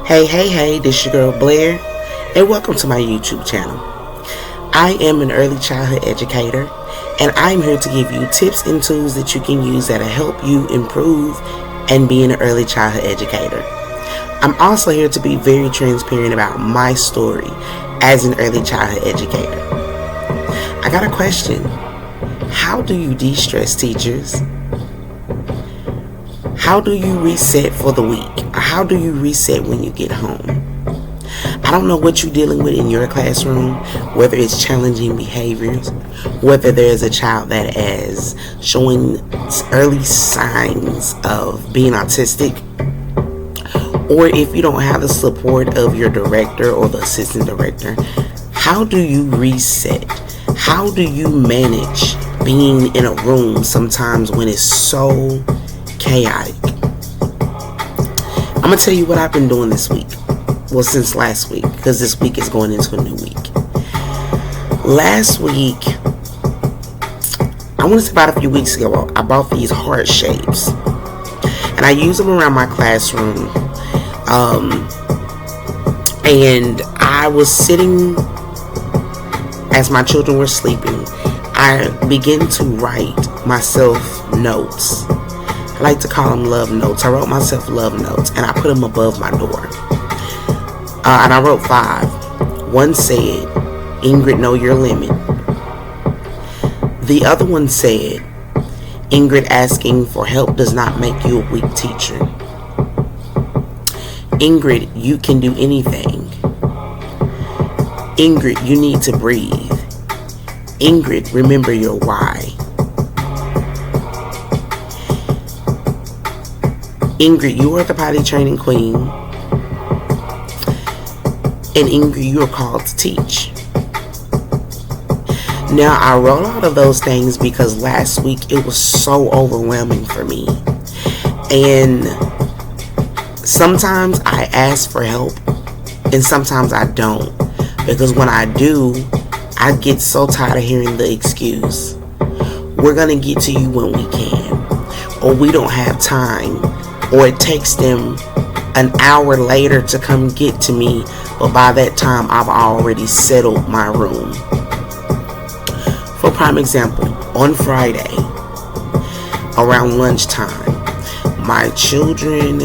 Hey, this your girl Blair, and welcome to my YouTube channel. I am an early childhood educator, and I'm here to give you tips and tools that you can use that'll help you improve and be an early childhood educator. I'm also here to be very transparent about my story as an early childhood educator. I got a question. How do you de-stress, teachers? How do you reset for the week? How do you reset when you get home? I don't know what you're dealing with in your classroom, whether it's challenging behaviors, whether there's a child that is showing early signs of being autistic, or if you don't have the support of your director or the assistant director. How do you reset? How do you manage being in a room sometimes when it's so chaotic? I'm gonna tell you what I've been doing this week. Well, since last week, because this week is going into a new week. Last week, I want to say about a few weeks ago, I bought these heart shapes, and I use them around my classroom. And I was sitting as my children were sleeping. I began to write myself notes. I like to call them love notes. I wrote myself love notes, and I put them above my door. And I wrote 5. One said, Ingrid, know your limit. The other one said, Ingrid, asking for help does not make you a weak teacher. Ingrid, you can do anything. Ingrid, you need to breathe. Ingrid, remember your why. Ingrid, you are the potty training queen. And Ingrid, you are called to teach. Now, I wrote all of those things because last week it was so overwhelming for me. And sometimes I ask for help, and sometimes I don't. Because when I do, I get so tired of hearing the excuse. We're going to get to you when we can. Or we don't have time. Or it takes them an hour later to come get to me, but by that time I've already settled my room. For prime example, on Friday around lunchtime, my children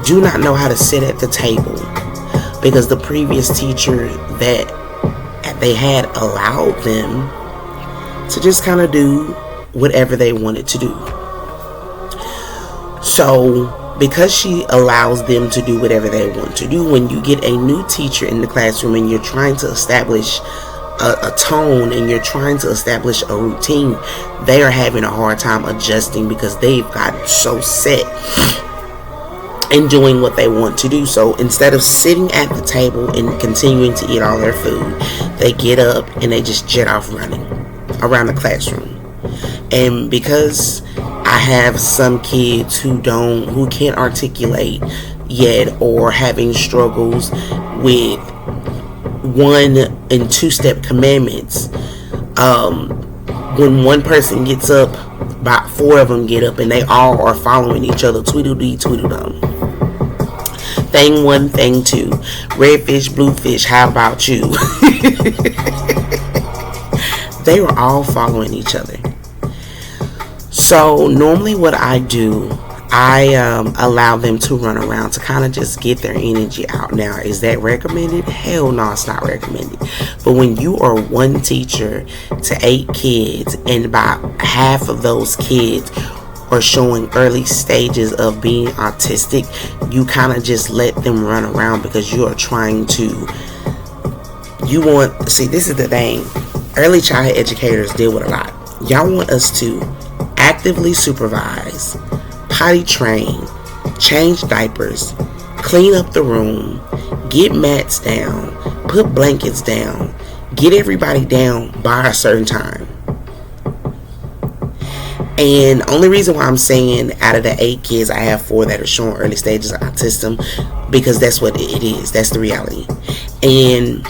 do not know how to sit at the table because the previous teacher that they had allowed them to just kind of do whatever they wanted to do. So, because she allows them to do whatever they want to do, when you get a new teacher in the classroom and you're trying to establish a tone and you're trying to establish a routine, they are having a hard time adjusting because they've gotten so set in doing what they want to do. So, instead of sitting at the table and continuing to eat all their food, they get up and they just jet off running around the classroom. And because I have some kids who can't articulate yet, or having struggles with 1 and 2-step commandments. When one person gets up, about 4 of them get up, and they all are following each other. Tweedledee, tweedledum. Thing 1, thing 2. Red fish, blue fish. How about you? They were all following each other. So normally what I do, I allow them to run around to kind of just get their energy out. Now, is that recommended? Hell no, it's not recommended. But when you are one teacher to 8 kids, and about half of those kids are showing early stages of being autistic, you kind of just let them run around because you are trying to, see, this is the thing. Early childhood educators deal with a lot. Y'all want us to actively supervise, potty train, change diapers, clean up the room, get mats down, put blankets down, get everybody down by a certain time. And only reason why I'm saying out of the 8 kids, I have 4 that are showing early stages of autism, because that's what it is. That's the reality. And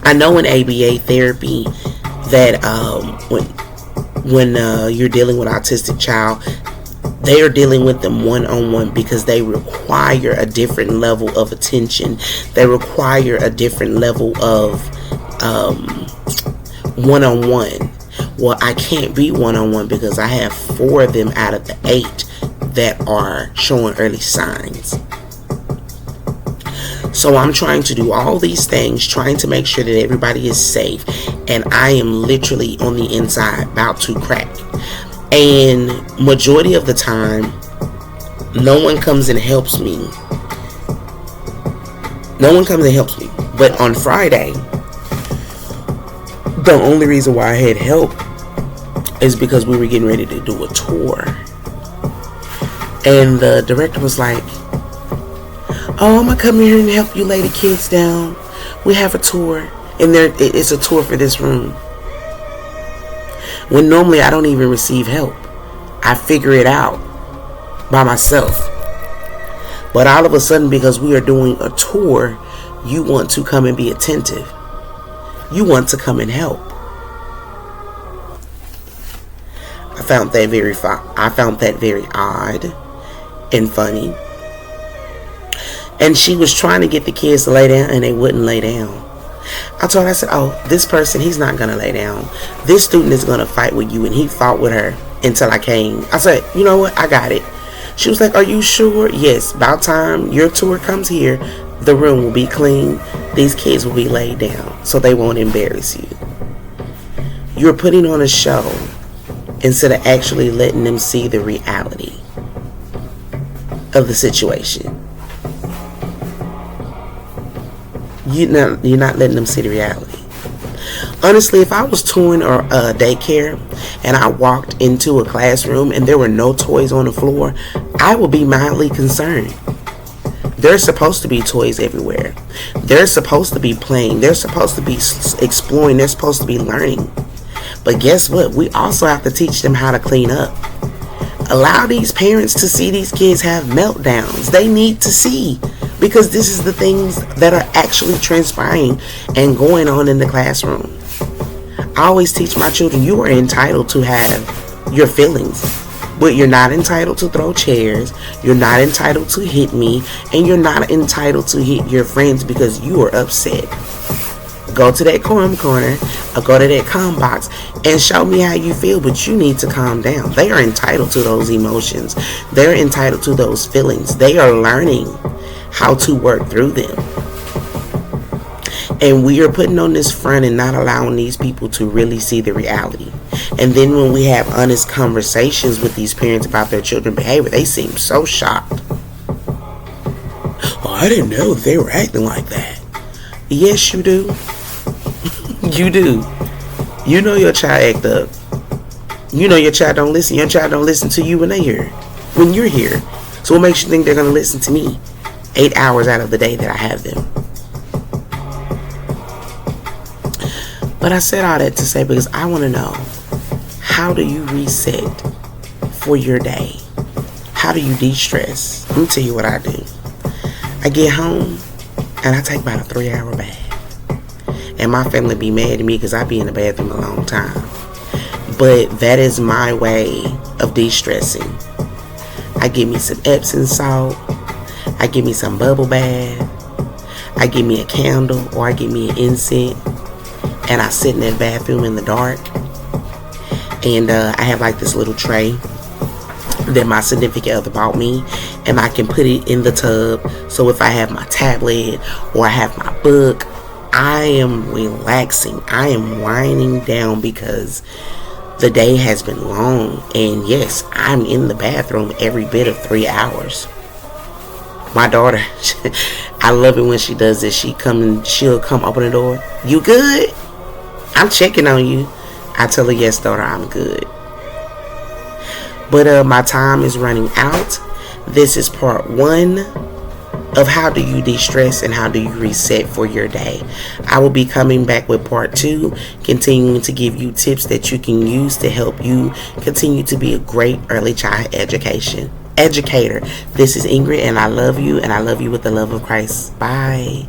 I know in ABA therapy that when you're dealing with an autistic child, They are dealing with them one-on-one because they require a different level of attention. They require a different level of one-on-one. Well, I can't be one-on-one because I have 4 of them out of the 8 that are showing early signs. So I'm trying to do all these things, trying to make sure that everybody is safe, and I am literally on the inside about to crack. And majority of the time, no one comes and helps me. But on Friday, the only reason why I had help is because we were getting ready to do a tour. And the director was like, "Oh, I'm going to come here and help you lay the kids down. We have a tour." And it's a tour for this room. When normally I don't even receive help. I figure it out by myself. But all of a sudden, because we are doing a tour, you want to come and be attentive. You want to come and help. I found that very odd and funny. And she was trying to get the kids to lay down, and they wouldn't lay down. I told her, I said, "Oh, this person, he's not going to lay down. This student is going to fight with you." And he fought with her until I came. I said, "You know what? I got it." She was like, "Are you sure?" "Yes, about time your tour comes here, the room will be clean. These kids will be laid down so they won't embarrass you. You're putting on a show instead of actually letting them see the reality of the situation. You're not letting them see the reality." Honestly, if I was touring or daycare and I walked into a classroom and there were no toys on the floor, I would be mildly concerned. There's supposed to be toys everywhere. They're supposed to be playing. They're supposed to be exploring. They're supposed to be learning. But guess what? We also have to teach them how to clean up. Allow these parents to see these kids have meltdowns. They need to see, because this is the things that are actually transpiring and going on in the classroom. I always teach my children, you are entitled to have your feelings, but you're not entitled to throw chairs, you're not entitled to hit me, and you're not entitled to hit your friends because you are upset. Go to that calm corner or go to that calm box and show me how you feel, but you need to calm down. They are entitled to those emotions. They're entitled to those feelings. They are learning how to work through them. And we are putting on this front and not allowing these people to really see the reality. And then when we have honest conversations with these parents about their children's behavior, they seem so shocked. "Oh, I didn't know they were acting like that." Yes, you do. You do. You know your child act up. You know your child don't listen. Your child don't listen to you when you're here. So what makes you think they're going to listen to me 8 hours out of the day that I have them? But I said all that to say, because I want to know, how do you reset for your day? How do you de-stress? Let me tell you what I do. I get home and I take about a 3-hour bath. And my family be mad at me because I be in the bathroom a long time. But that is my way of de-stressing. I give me some Epsom salt. I give me some bubble bath. I give me a candle, or I give me an incense. And I sit in that bathroom in the dark. And I have like this little tray that my significant other bought me. And I can put it in the tub. So if I have my tablet or I have my book, I am relaxing. I am winding down because the day has been long. And yes, I'm in the bathroom every bit of 3 hours. My daughter, I love it when she does this. She'll come open the door. "You good? I'm checking on you." I tell her, "Yes, daughter, I'm good." But my time is running out. This is part 1 of how do you de-stress and how do you reset for your day. I will be coming back with part 2, continuing to give you tips that you can use to help you continue to be a great early childhood educator. This is Ingrid, and I love you with the love of Christ. Bye.